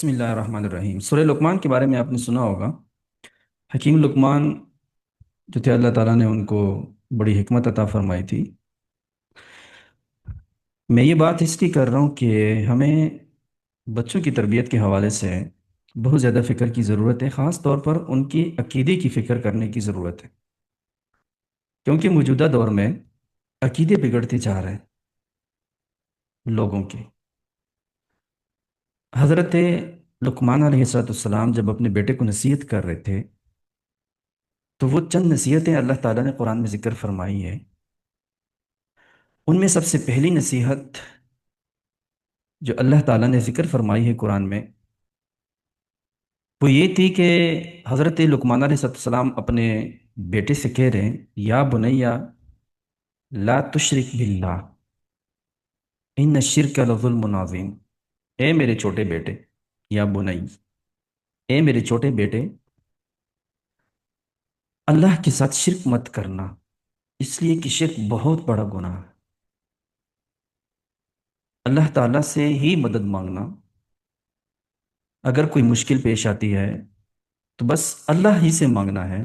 بسم اللہ الرحمن الرحیم۔ سورہ لقمان کے بارے میں آپ نے سنا ہوگا۔ حکیم لقمان جو تھے، اللہ تعالیٰ نے ان کو بڑی حکمت عطا فرمائی تھی۔ میں یہ بات اس لیے کر رہا ہوں کہ ہمیں بچوں کی تربیت کے حوالے سے بہت زیادہ فکر کی ضرورت ہے، خاص طور پر ان کی عقیدے کی فکر کرنے کی ضرورت ہے، کیونکہ موجودہ دور میں عقیدے بگڑتے جا رہے ہیں لوگوں کے۔ حضرت لقمان علیہ السلام جب اپنے بیٹے کو نصیحت کر رہے تھے تو وہ چند نصیحتیں اللہ تعالیٰ نے قرآن میں ذکر فرمائی ہے۔ ان میں سب سے پہلی نصیحت جو اللہ تعالیٰ نے ذکر فرمائی ہے قرآن میں، وہ یہ تھی کہ حضرت لقمان علیہ السلام اپنے بیٹے سے کہہ رہے ہیں، یا بنیا لا تشرک باللہ ان الشرک لظلم عظیم۔ اے میرے چھوٹے بیٹے، یا بنئی، اے میرے چھوٹے بیٹے، اللہ کے ساتھ شرک مت کرنا، اس لیے کہ شرک بہت بڑا گناہ ہے۔ اللہ تعالیٰ سے ہی مدد مانگنا، اگر کوئی مشکل پیش آتی ہے تو بس اللہ ہی سے مانگنا ہے،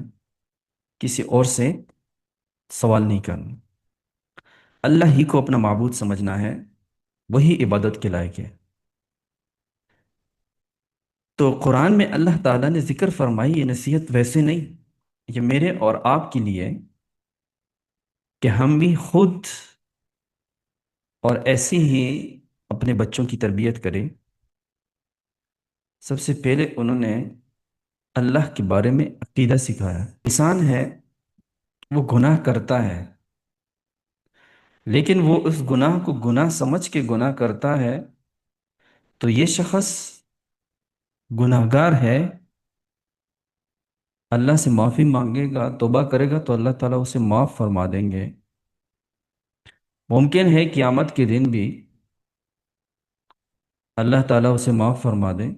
کسی اور سے سوال نہیں کرنا۔ اللہ ہی کو اپنا معبود سمجھنا ہے، وہی عبادت کے لائق ہے۔ تو قرآن میں اللہ تعالیٰ نے ذکر فرمائی یہ نصیحت ویسے نہیں، یہ میرے اور آپ کے لیے کہ ہم بھی خود اور ایسے ہی اپنے بچوں کی تربیت کریں۔ سب سے پہلے انہوں نے اللہ کے بارے میں عقیدہ سکھایا۔ انسان ہے، وہ گناہ کرتا ہے، لیکن وہ اس گناہ کو گناہ سمجھ کے گناہ کرتا ہے تو یہ شخص گناہگار ہے۔ اللہ سے معافی مانگے گا، توبہ کرے گا تو اللہ تعالیٰ اسے معاف فرما دیں گے۔ ممکن ہے قیامت کے دن بھی اللہ تعالیٰ اسے معاف فرما دے،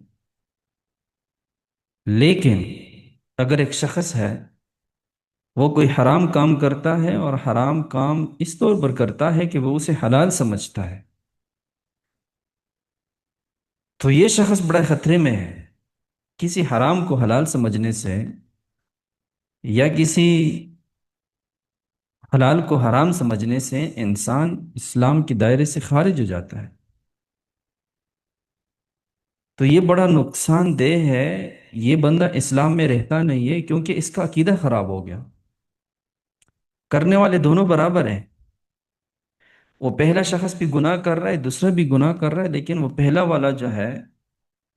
لیکن اگر ایک شخص ہے، وہ کوئی حرام کام کرتا ہے اور حرام کام اس طور پر کرتا ہے کہ وہ اسے حلال سمجھتا ہے، تو یہ شخص بڑا خطرے میں ہے۔ کسی حرام کو حلال سمجھنے سے یا کسی حلال کو حرام سمجھنے سے انسان اسلام کے دائرے سے خارج ہو جاتا ہے، تو یہ بڑا نقصان دہ ہے۔ یہ بندہ اسلام میں رہتا نہیں ہے، کیونکہ اس کا عقیدہ خراب ہو گیا۔ کرنے والے دونوں برابر ہیں، وہ پہلا شخص بھی گناہ کر رہا ہے، دوسرا بھی گناہ کر رہا ہے، لیکن وہ پہلا والا جو ہے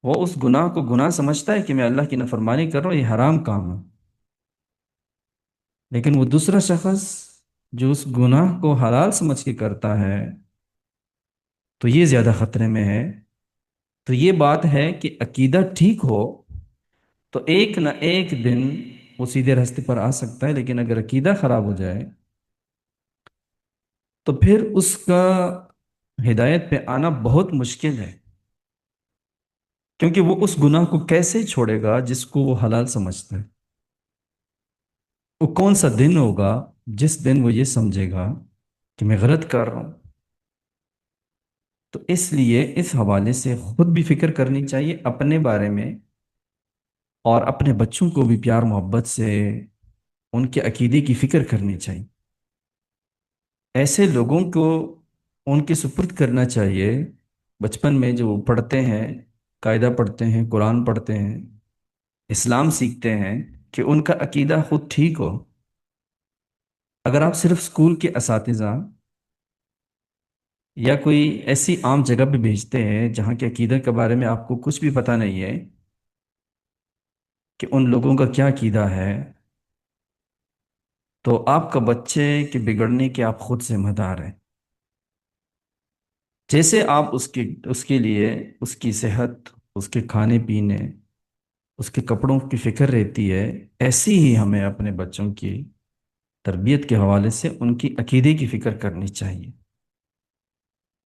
وہ اس گناہ کو گناہ سمجھتا ہے کہ میں اللہ کی نافرمانی کر رہا ہوں، یہ حرام کام ہے، لیکن وہ دوسرا شخص جو اس گناہ کو حلال سمجھ کے کرتا ہے تو یہ زیادہ خطرے میں ہے۔ تو یہ بات ہے کہ عقیدہ ٹھیک ہو تو ایک نہ ایک دن وہ سیدھے راستے پر آ سکتا ہے، لیکن اگر عقیدہ خراب ہو جائے تو پھر اس کا ہدایت پہ آنا بہت مشکل ہے، کیونکہ وہ اس گناہ کو کیسے چھوڑے گا جس کو وہ حلال سمجھتا ہے؟ وہ کون سا دن ہوگا جس دن وہ یہ سمجھے گا کہ میں غلط کر رہا ہوں؟ تو اس لیے اس حوالے سے خود بھی فکر کرنی چاہیے اپنے بارے میں، اور اپنے بچوں کو بھی پیار محبت سے ان کے عقیدے کی فکر کرنی چاہیے۔ ایسے لوگوں کو ان کے سپرد کرنا چاہیے بچپن میں، جو وہ پڑھتے ہیں، قاعدہ پڑھتے ہیں، قرآن پڑھتے ہیں، اسلام سیکھتے ہیں، کہ ان کا عقیدہ خود ٹھیک ہو۔ اگر آپ صرف اسکول کے اساتذہ یا کوئی ایسی عام جگہ پہ بھیجتے ہیں جہاں کے عقیدہ کے بارے میں آپ کو کچھ بھی پتہ نہیں ہے کہ ان لوگوں کا کیا عقیدہ ہے، تو آپ کا بچے کے بگڑنے کے آپ خود ذمہ دار ہیں۔ جیسے آپ اس کے لیے اس کی صحت، اس کے کھانے پینے، اس کے کپڑوں کی فکر رہتی ہے، ایسی ہی ہمیں اپنے بچوں کی تربیت کے حوالے سے ان کی عقیدے کی فکر کرنی چاہیے۔